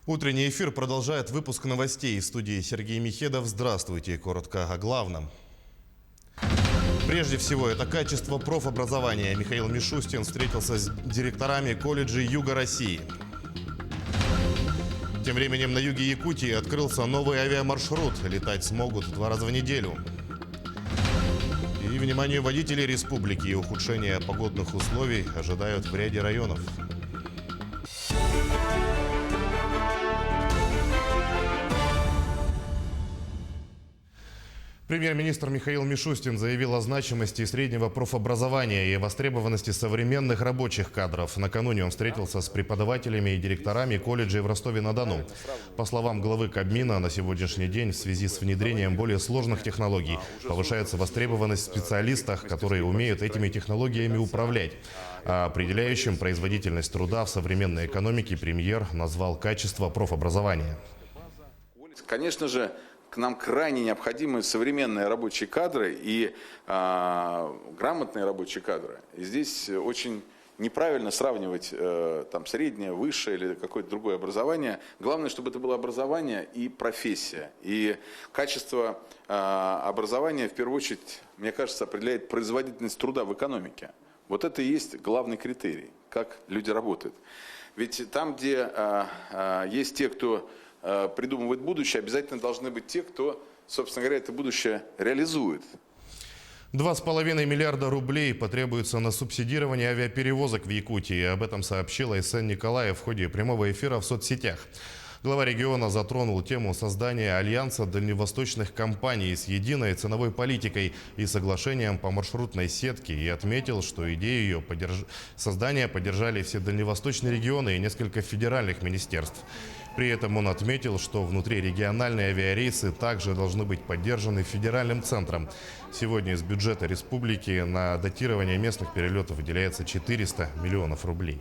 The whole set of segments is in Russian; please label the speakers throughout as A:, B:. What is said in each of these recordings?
A: Утренний эфир продолжает выпуск новостей. В студии Сергей Михедов. Здравствуйте. Коротко о главном. Прежде всего, это качество профобразования. Михаил Мишустин встретился с директорами колледжей Юга России. Тем временем на юге Якутии открылся новый авиамаршрут. Летать смогут 2 раза в неделю. И вниманию водителей республики, ухудшение погодных условий ожидают в ряде районов. Премьер-министр Михаил Мишустин заявил о значимости среднего профобразования и востребованности современных рабочих кадров. Накануне он встретился с преподавателями и директорами колледжей в Ростове-на-Дону. По словам главы Кабмина, на сегодняшний день в связи с внедрением более сложных технологий повышается востребованность в специалистах, которые умеют этими технологиями управлять. А определяющим производительность труда в современной экономике премьер назвал качество профобразования.
B: Конечно же, нам крайне необходимы современные рабочие кадры и грамотные рабочие кадры. И здесь очень неправильно сравнивать там среднее, высшее или какое-то другое образование. Главное, чтобы это было образование и профессия. И качество образования, в первую очередь, мне кажется, определяет производительность труда в экономике. Вот это и есть главный критерий, как люди работают. Ведь там, где есть те, кто придумывает будущее, обязательно должны быть те, кто, собственно говоря, это будущее реализует.
A: 2,5 миллиарда рублей потребуется на субсидирование авиаперевозок в Якутии. Об этом сообщила СН Николаев в ходе прямого эфира в соцсетях. Глава региона затронул тему создания альянса дальневосточных компаний с единой ценовой политикой и соглашением по маршрутной сетке и отметил, что идею ее создания поддержали все дальневосточные регионы и несколько федеральных министерств. При этом он отметил, что внутрирегиональные авиарейсы также должны быть поддержаны федеральным центром. Сегодня из бюджета республики на датирование местных перелетов выделяется 400 миллионов рублей.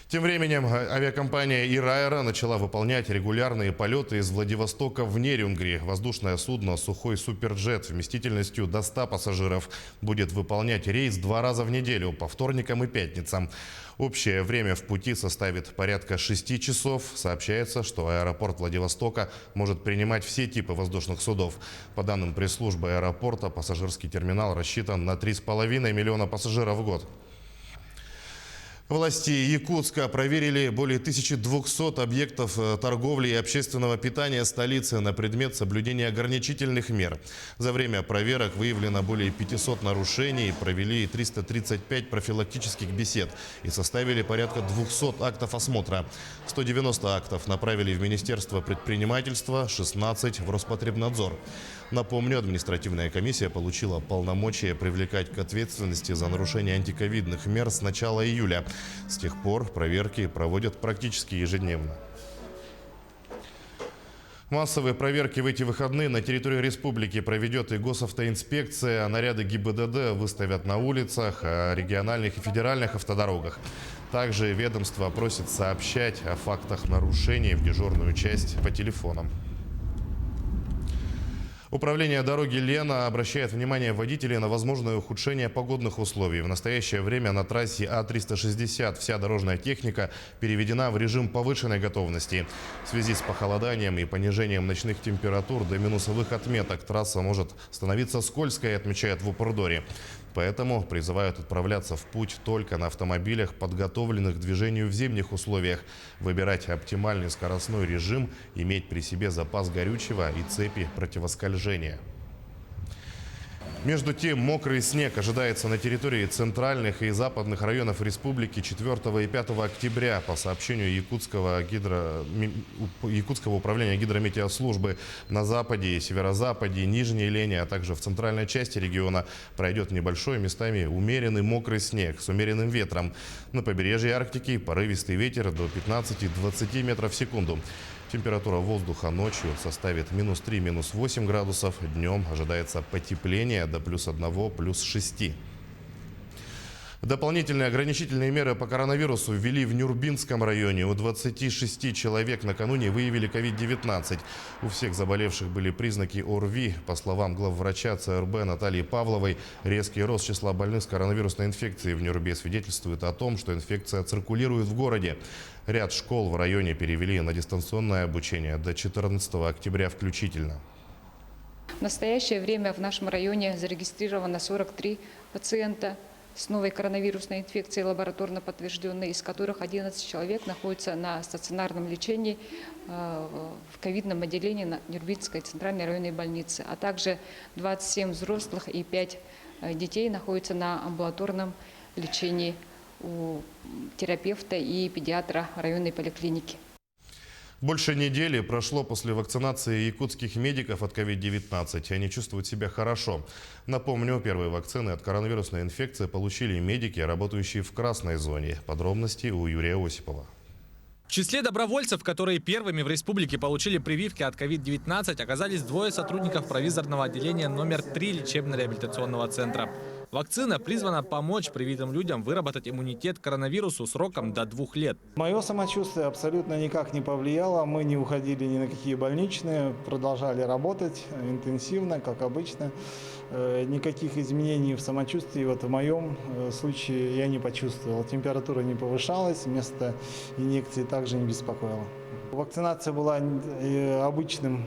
A: Тем временем авиакомпания «Ираэро» начала выполнять регулярные полеты из Владивостока в Нерюнгри. Воздушное судно «Сухой Суперджет» вместительностью до 100 пассажиров будет выполнять рейс 2 раза в неделю, по вторникам и пятницам. Общее время в пути составит порядка 6 часов. Сообщается, что аэропорт Владивостока может принимать все типы воздушных судов. По данным пресс-службы аэропорта, пассажирский терминал рассчитан на 3,5 миллиона пассажиров в год. Власти Якутска проверили более 1200 объектов торговли и общественного питания столицы на предмет соблюдения ограничительных мер. За время проверок выявлено более 500 нарушений, провели 335 профилактических бесед и составили порядка 200 актов осмотра. 190 актов направили в Министерство предпринимательства, 16 в Роспотребнадзор. Напомню, административная комиссия получила полномочия привлекать к ответственности за нарушение антиковидных мер с начала июля. С тех пор проверки проводят практически ежедневно. Массовые проверки в эти выходные на территории республики проведет и госавтоинспекция. Наряды ГИБДД выставят на улицах, региональных и федеральных автодорогах. Также ведомство просит сообщать о фактах нарушений в дежурную часть по телефонам. Управление дороги «Лена» обращает внимание водителей на возможное ухудшение погодных условий. В настоящее время на трассе А360 вся дорожная техника переведена в режим повышенной готовности. В связи с похолоданием и понижением ночных температур до минусовых отметок трасса может становиться скользкой, отмечают в Упордоре. Поэтому призывают отправляться в путь только на автомобилях, подготовленных к движению в зимних условиях, выбирать оптимальный скоростной режим, иметь при себе запас горючего и цепи противоскольжения. Между тем, мокрый снег ожидается на территории центральных и западных районов республики 4 и 5 октября. По сообщению Якутского управления гидрометеослужбы, на западе, северо-западе, Нижней Лене, а также в центральной части региона пройдет небольшой, местами умеренный мокрый снег с умеренным ветром. На побережье Арктики порывистый ветер до 15-20 метров в секунду. Температура воздуха ночью составит -3, -8 градусов. Днем ожидается потепление до +1, +6. Дополнительные ограничительные меры по коронавирусу ввели в Нюрбинском районе. У 26 человек накануне выявили COVID-19. У всех заболевших были признаки ОРВИ. По словам главврача ЦРБ Натальи Павловой, резкий рост числа больных с коронавирусной инфекцией в Нюрбе свидетельствует о том, что инфекция циркулирует в городе. Ряд школ в районе перевели на дистанционное обучение до 14 октября включительно.
C: В настоящее время в нашем районе зарегистрировано 43 пациента с новой коронавирусной инфекцией, лабораторно подтвержденной, из которых 11 человек находятся на стационарном лечении в ковидном отделении на Нюрбинской центральной районной больнице, а также 27 взрослых и 5 детей находятся на амбулаторном лечении у терапевта и педиатра районной поликлиники.
A: Больше недели прошло после вакцинации якутских медиков от COVID-19. Они чувствуют себя хорошо. Напомню, первые вакцины от коронавирусной инфекции получили медики, работающие в красной зоне. Подробности у Юрия Осипова.
D: В числе добровольцев, которые первыми в республике получили прививки от COVID-19, оказались двое сотрудников провизорного отделения номер 3 лечебно-реабилитационного центра. Вакцина призвана помочь привитым людям выработать иммунитет к коронавирусу сроком до 2 лет.
E: Мое самочувствие абсолютно никак не повлияло. Мы не уходили ни на какие больничные, продолжали работать интенсивно, как обычно. Никаких изменений в самочувствии вот в моем случае я не почувствовал. Температура не повышалась, место инъекции также не беспокоило. Вакцинация была обычным,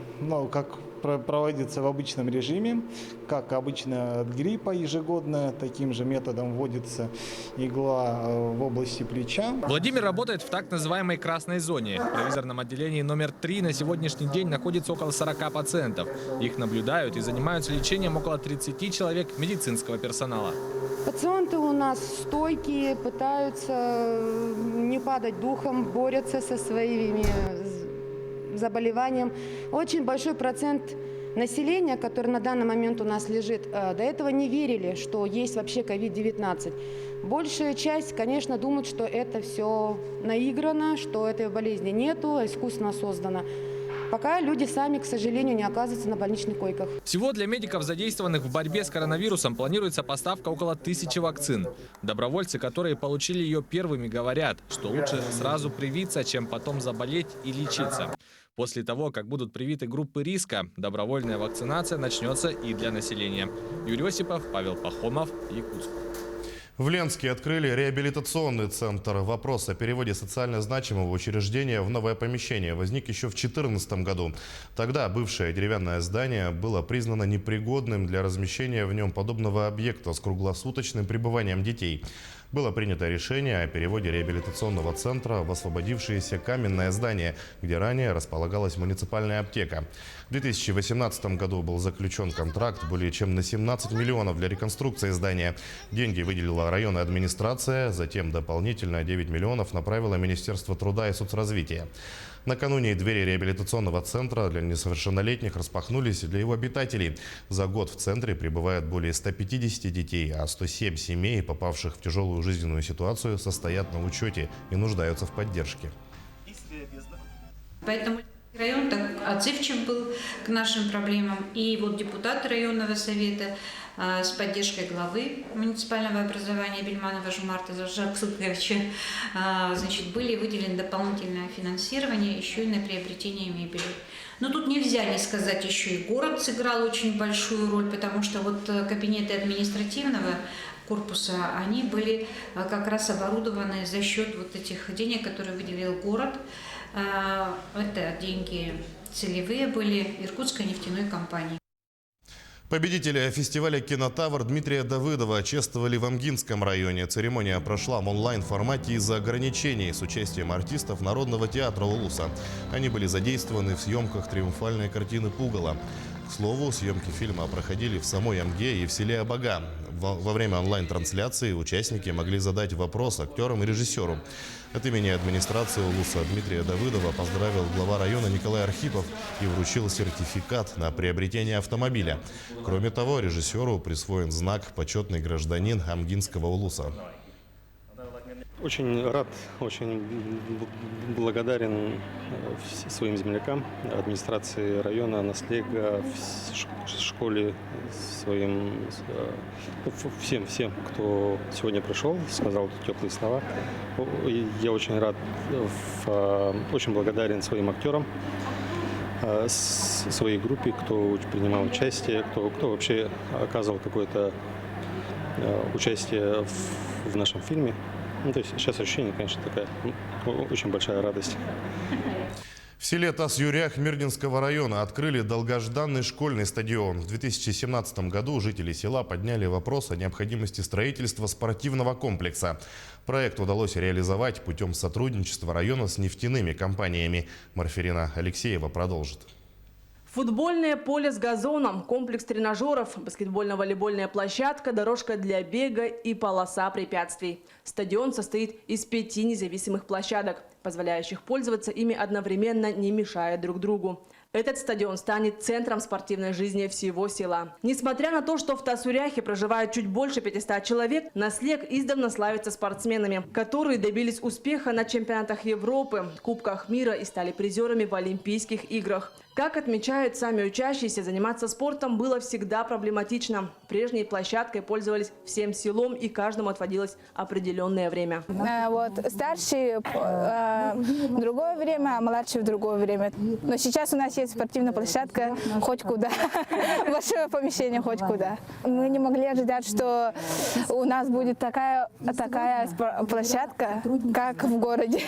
E: как проводится в обычном режиме, как обычно от гриппа ежегодно. Таким же методом вводится игла в области плеча.
D: Владимир работает в так называемой красной зоне. В провизорном отделении номер 3 на сегодняшний день находится около 40 пациентов. Их наблюдают и занимаются лечением около 30 человек медицинского персонала.
F: Пациенты у нас стойкие, пытаются не падать духом, борются со своими заболеванием. Очень большой процент населения, который на данный момент у нас лежит, до этого не верили, что есть вообще COVID-19. Большая часть, конечно, думает, что это все наиграно, что этой болезни нету, искусственно создано. Пока люди сами, к сожалению, не оказываются на больничных койках.
D: Всего для медиков, задействованных в борьбе с коронавирусом, планируется поставка около 1000 вакцин. Добровольцы, которые получили ее первыми, говорят, что лучше сразу привиться, чем потом заболеть и лечиться. После того, как будут привиты группы риска, добровольная вакцинация начнется и для населения. Юрий Осипов, Павел Пахомов, Якутск.
A: В Ленске открыли реабилитационный центр. Вопрос о переводе социально значимого учреждения в новое помещение возник еще в 2014 году. Тогда бывшее деревянное здание было признано непригодным для размещения в нем подобного объекта с круглосуточным пребыванием детей. Было принято решение о переводе реабилитационного центра в освободившееся каменное здание, где ранее располагалась муниципальная аптека. В 2018 году был заключен контракт более чем на 17 миллионов для реконструкции здания. Деньги выделила районная администрация, затем дополнительно 9 миллионов направило Министерство труда и соцразвития. Накануне двери реабилитационного центра для несовершеннолетних распахнулись для его обитателей. За год в центре пребывает более 150 детей, а 107 семей, попавших в тяжелую жизненную ситуацию, состоят на учете и нуждаются в поддержке.
G: Поэтому район так отзывчив был к нашим проблемам. И вот депутаты районного совета с поддержкой главы муниципального образования Бельманова Жумарта Жаксуковича были выделены дополнительное финансирование еще и на приобретение мебели. Но тут нельзя не сказать, еще и город сыграл очень большую роль, потому что вот кабинеты административного корпуса, они были как раз оборудованы за счет вот этих денег, которые выделил город. Это деньги целевые были Иркутской нефтяной компании.
A: Победителя фестиваля «Кинотавр» Дмитрия Давыдова чествовали в Амгинском районе. Церемония прошла в онлайн-формате из-за ограничений с участием артистов Народного театра Улуса. Они были задействованы в съемках триумфальной картины «Пугало». К слову, съемки фильма проходили в самой Амге и в селе Абага. Во время онлайн-трансляции участники могли задать вопрос актерам и режиссеру. От имени администрации Улуса Дмитрия Давыдова поздравил глава района Николай Архипов и вручил сертификат на приобретение автомобиля. Кроме того, режиссеру присвоен знак «Почетный гражданин Амгинского Улуса».
H: Очень рад, очень благодарен своим землякам, администрации района, Наслега, школе, всем, кто сегодня пришел, сказал теплые слова. Я очень рад, очень благодарен своим актерам, своей группе, кто принимал участие, кто вообще оказывал какое-то участие в нашем фильме. Ну, то есть сейчас ощущение, конечно, такая очень большая радость.
A: В селе Тас-Юрях Мирнинского района открыли долгожданный школьный стадион. В 2017 году жители села подняли вопрос о необходимости строительства спортивного комплекса. Проект удалось реализовать путем сотрудничества района с нефтяными компаниями. Марферина Алексеева продолжит.
I: Футбольное поле с газоном, комплекс тренажеров, баскетбольно-волейбольная площадка, дорожка для бега и полоса препятствий. Стадион состоит из 5 независимых площадок, позволяющих пользоваться ими одновременно, не мешая друг другу. Этот стадион станет центром спортивной жизни всего села. Несмотря на то, что в Тас-Юряхе проживает чуть больше 500 человек, Наслек издавна славится спортсменами, которые добились успеха на чемпионатах Европы, Кубках мира и стали призерами в Олимпийских играх. Как отмечают сами учащиеся, заниматься спортом было всегда проблематично. Прежней площадкой пользовались всем селом, и каждому отводилось определенное время.
J: Вот старшие в другое время, а младшие в другое время. Но сейчас у нас есть спортивная площадка хоть куда, большое помещение хоть куда. Мы не могли ожидать, что у нас будет такая площадка, как в городе.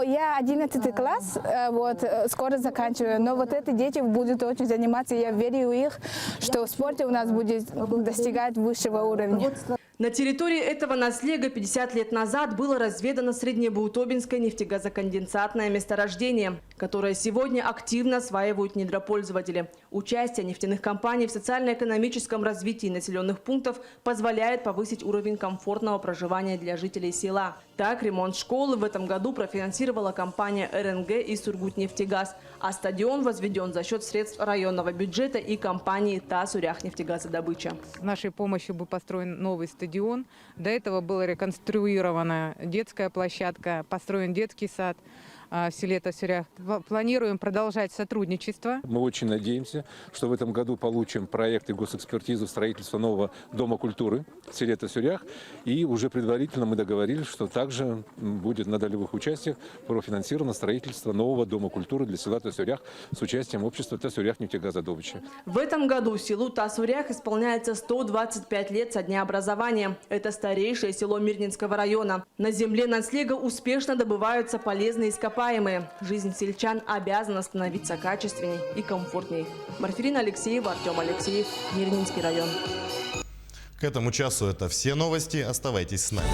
J: Я 11 класс, вот скоро заканчиваю, но вот эти дети будут очень заниматься, я верю в их, что в спорте у нас будет достигать высшего уровня.
I: На территории этого наслега 50 лет назад было разведано Среднебаутобинское нефтегазоконденсатное месторождение, которое сегодня активно осваивают недропользователи. Участие нефтяных компаний в социально-экономическом развитии населенных пунктов позволяет повысить уровень комфортного проживания для жителей села. Так, ремонт школы в этом году профинансировала компания РНГ и Сургутнефтегаз, а стадион возведен за счет средств районного бюджета и компании Тас-Юряхнефтегазодобыча.
K: С нашей помощью был построен новый стадион. До этого была реконструирована детская площадка, построен детский сад в селе Тас-Юрях. Планируем продолжать сотрудничество.
L: Мы очень надеемся, что в этом году получим проект и госэкспертизу строительства нового дома культуры в селе Тас-Юрях. И уже предварительно мы договорились, что также будет на долевых участиях профинансировано строительство нового дома культуры для села Тас-Юрях с участием общества Тас-Юряхнефтегазодобыча.
I: В этом году селу Тас-Юрях исполняется 125 лет со дня образования. Это старейшее село Мирнинского района. На земле наслега успешно добываются полезные ископаемые. Жизнь сельчан обязана становиться качественней и комфортней. Марферина Алексеева, Артем Алексеев, Мирнинский район.
A: К этому часу это все новости. Оставайтесь с нами.